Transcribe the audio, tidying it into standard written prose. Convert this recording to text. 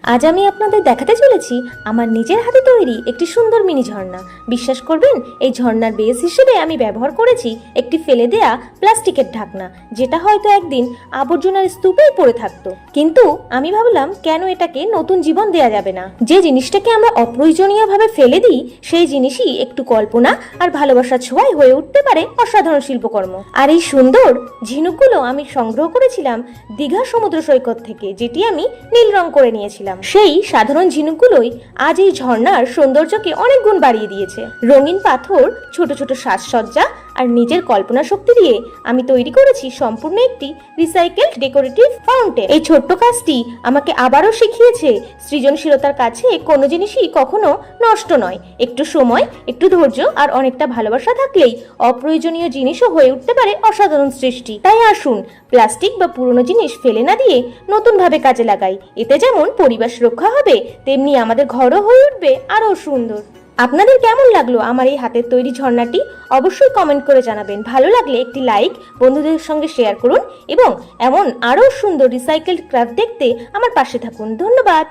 আজ আমি আপনাদের দেখাতে চলেছি আমার নিজের হাতে তৈরি একটি সুন্দর মিনি ঝর্ণা। বিশ্বাস করবেন, এই ঝর্ণার বেস হিসেবে আমি ব্যবহার করেছি একটি ফেলে দেয়া প্লাস্টিকের ঢাকনা, যেটা হয়তো একদিন আবর্জনার স্তূপেই পড়ে থাকতো। কিন্তু আমি ভাবলাম, কেন এটাকে নতুন জীবন দেয়া যাবে না। যে জিনিসটাকে আমরা অপ্রয়োজনীয়ভাবে ফেলে দিই, সেই জিনিসই একটু কল্পনা আর ভালোবাসার ছোঁয়ায় হয়ে উঠতে পারে অসাধারণ শিল্পকর্ম। আর এই সুন্দর ঝিনুকগুলো আমি সংগ্রহ করেছিলাম দীঘা সমুদ্র সৈকত থেকে, যেটি আমি নীল রং করে নিয়েছিলাম। সেই সাধারণ ঝিনুকগুলোই আজ এই ঝর্ণার সৌন্দর্যকে অনেক গুণ বাড়িয়ে দিয়েছে। রঙিন পাথর, ছোট ছোট সাজসজ্জা আর নিজের কল্পনা শক্তি দিয়ে আমি তৈরি করেছি সম্পূর্ণ একটি রিসাইকেলড ডেকোরেটিভ ফাউন্টেন। এই ছোট্ট কাজটি আমাকে আবারও শিখিয়েছে সৃজনশীলতার কাছে কোনো জিনিসই কখনো নষ্ট নয়। একটু সময়, একটু ধৈর্য আর অনেকটা ভালোবাসা থাকলেই অপ্রয়োজনীয় জিনিসও হয়ে উঠতে পারে অসাধারণ সৃষ্টি। তাই আসুন, প্লাস্টিক বা পুরনো জিনিস ফেলে না দিয়ে নতুন ভাবে কাজে লাগাই। এতে যেমন পরিবেশ রক্ষা হবে, তেমনি আমাদের ঘরও হয়ে উঠবে আরো সুন্দর। আপনাদের কেমন লাগলো আমার এই হাতের তৈরি ঝর্ণাটি? অবশ্যই কমেন্ট করে জানাবেন। ভালো লাগলে একটি লাইক, বন্ধুদের সঙ্গে শেয়ার করুন এবং এমন আরো সুন্দর রিসাইকেলড ক্রাফট দেখতে আমার পাশে থাকুন। ধন্যবাদ।